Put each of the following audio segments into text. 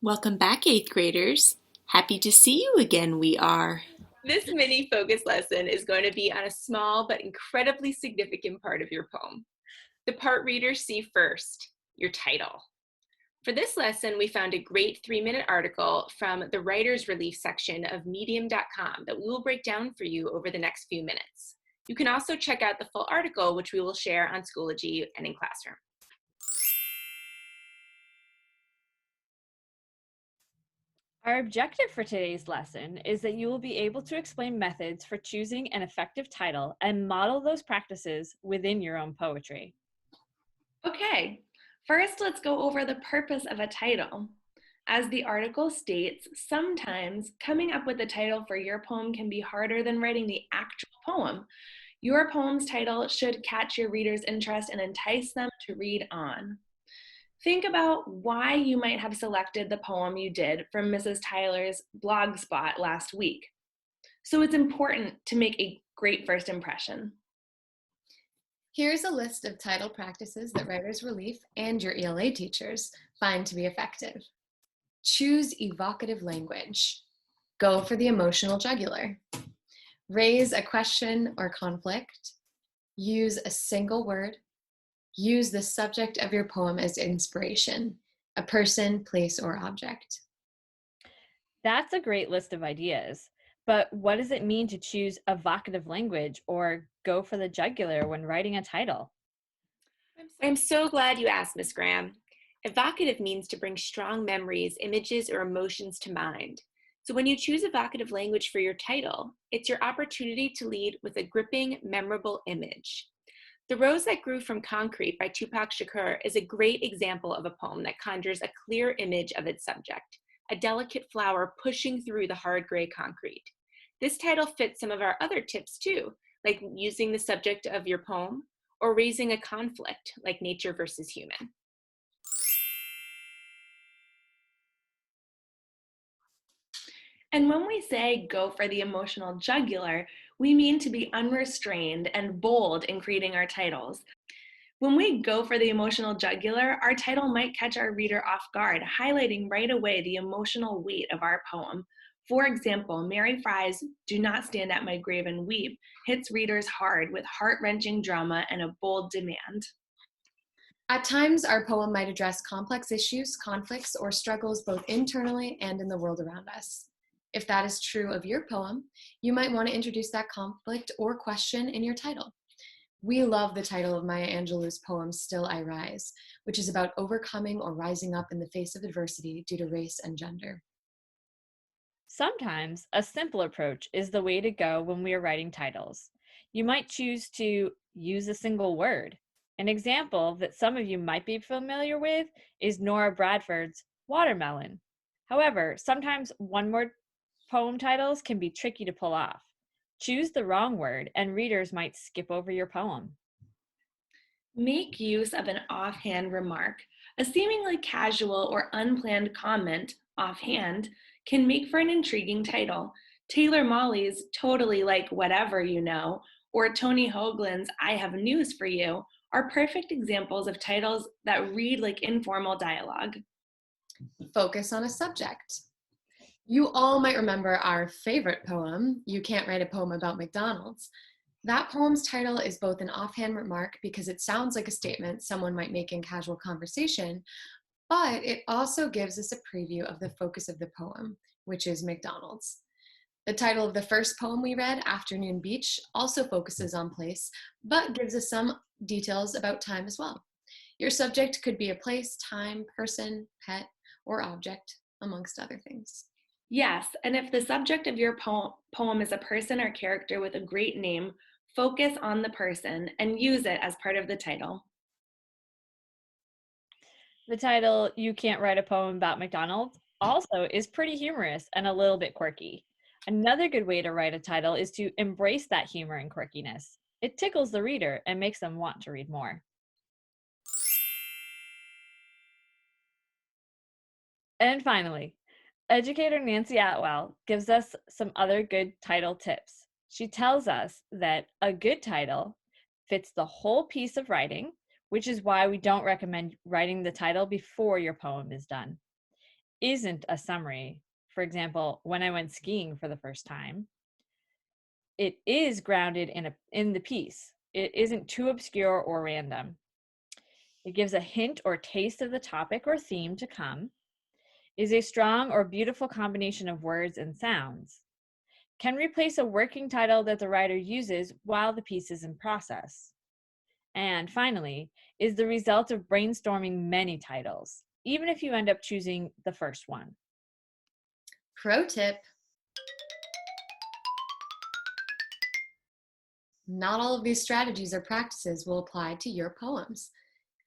Welcome back, eighth graders. Happy to see you again, we are. This mini focus lesson is going to be on a small but incredibly significant part of your poem. The part readers see first, your title. For this lesson, we found a great 3-minute article from the Writer's Relief section of medium.com that we will break down for you over the next few minutes. You can also check out the full article, which we will share on Schoology and in Classroom. Our objective for today's lesson is that you will be able to explain methods for choosing an effective title and model those practices within your own poetry. Okay, first let's go over the purpose of a title. As the article states, sometimes coming up with a title for your poem can be harder than writing the actual poem. Your poem's title should catch your reader's interest and entice them to read on. Think about why you might have selected the poem you did from Mrs. Tyler's blog spot last week. So it's important to make a great first impression. Here's a list of title practices that Writer's Relief and your ELA teachers find to be effective. Choose evocative language. Go for the emotional jugular. Raise a question or conflict. Use a single word. Use the subject of your poem as inspiration, a person, place, or object. That's a great list of ideas, but what does it mean to choose evocative language or go for the jugular when writing a title? I'm so glad you asked, Miss Graham. Evocative means to bring strong memories, images, or emotions to mind. So when you choose evocative language for your title, it's your opportunity to lead with a gripping, memorable image. The Rose That Grew from Concrete by Tupac Shakur is a great example of a poem that conjures a clear image of its subject, a delicate flower pushing through the hard gray concrete. This title fits some of our other tips too, like using the subject of your poem or raising a conflict like nature versus human. And when we say go for the emotional jugular, we mean to be unrestrained and bold in creating our titles. When we go for the emotional jugular, our title might catch our reader off guard, highlighting right away the emotional weight of our poem. For example, Mary Fry's Do Not Stand at My Grave and Weep hits readers hard with heart-wrenching drama and a bold demand. At times, our poem might address complex issues, conflicts, or struggles both internally and in the world around us. If that is true of your poem, you might want to introduce that conflict or question in your title. We love the title of Maya Angelou's poem, Still I Rise, which is about overcoming or rising up in the face of adversity due to race and gender. Sometimes a simple approach is the way to go when we are writing titles. You might choose to use a single word. An example that some of you might be familiar with is Nora Bradford's Watermelon. However, sometimes one-word poem titles can be tricky to pull off. Choose the wrong word and readers might skip over your poem. Make use of an offhand remark. A seemingly casual or unplanned comment, offhand, can make for an intriguing title. Taylor Molly's Totally Like Whatever You Know, or Tony Hoagland's I Have News for You, are perfect examples of titles that read like informal dialogue. Focus on a subject. You all might remember our favorite poem, You Can't Write a Poem About McDonald's. That poem's title is both an offhand remark because it sounds like a statement someone might make in casual conversation, but it also gives us a preview of the focus of the poem, which is McDonald's. The title of the first poem we read, Afternoon Beach, also focuses on place, but gives us some details about time as well. Your subject could be a place, time, person, pet, or object, amongst other things. Yes, and if the subject of your poem is a person or character with a great name, focus on the person and use it as part of the title. The title, You Can't Write a Poem About McDonald's, also is pretty humorous and a little bit quirky. Another good way to write a title is to embrace that humor and quirkiness. It tickles the reader and makes them want to read more. And finally, educator Nancy Atwell gives us some other good title tips. She tells us that a good title fits the whole piece of writing, which is why we don't recommend writing the title before your poem is done. isn't a summary, for example, when I went skiing for the first time, it is grounded in the piece. It isn't too obscure or random. It gives a hint or taste of the topic or theme to come, is a strong or beautiful combination of words and sounds, can replace a working title that the writer uses while the piece is in process, and finally, is the result of brainstorming many titles, even if you end up choosing the first one. Pro tip: not all of these strategies or practices will apply to your poems.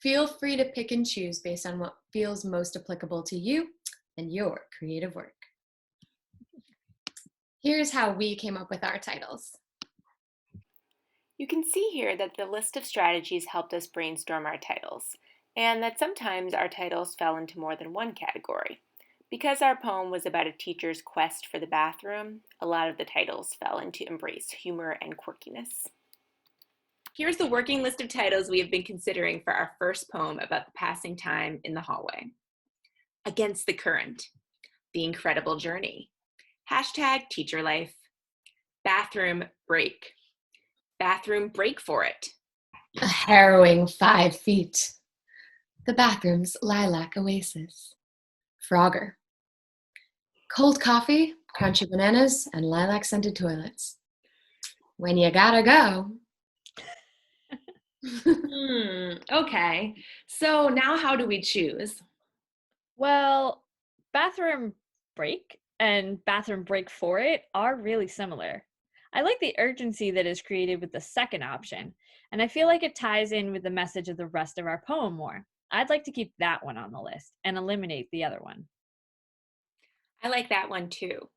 Feel free to pick and choose based on what feels most applicable to you and your creative work. Here's how we came up with our titles. You can see here that the list of strategies helped us brainstorm our titles, and that sometimes our titles fell into more than one category. Because our poem was about a teacher's quest for the bathroom, a lot of the titles fell into embrace humor and quirkiness. Here's the working list of titles we have been considering for our first poem about the passing time in the hallway. Against the Current, The Incredible Journey, #Teacher Life, Bathroom Break, Bathroom Break for It, A harrowing 5 feet. The bathroom's lilac oasis. Frogger. Cold coffee, crunchy bananas, and lilac-scented toilets. When you gotta go. Okay. So now how do we choose? Well, bathroom break and bathroom break for it are really similar. I like the urgency that is created with the second option, and I feel like it ties in with the message of the rest of our poem more. I'd like to keep that one on the list and eliminate the other one. I like that one too.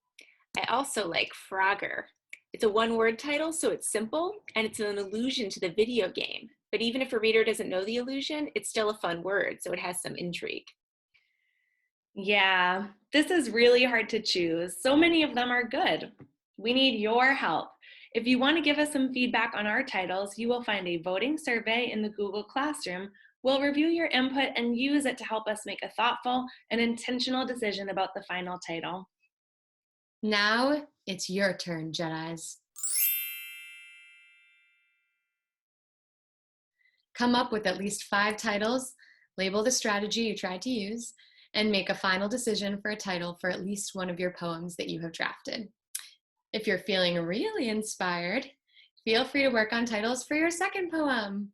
I also like Frogger. It's a one-word title, so it's simple, and it's an allusion to the video game. But even if a reader doesn't know the allusion, it's still a fun word, so it has some intrigue. Yeah, this is really hard to choose. So many of them are good. We need your help. If you want to give us some feedback on our titles, you will find a voting survey in the Google Classroom. We'll review your input and use it to help us make a thoughtful and intentional decision about the final title. Now it's your turn, Jedis. Come up with at least 5 titles, label the strategy you tried to use, and make a final decision for a title for at least one of your poems that you have drafted. If you're feeling really inspired, feel free to work on titles for your second poem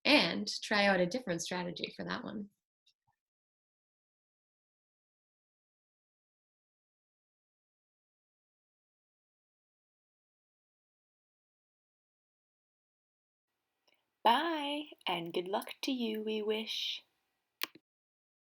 and try out a different strategy for that one. Bye, and good luck to you, we wish.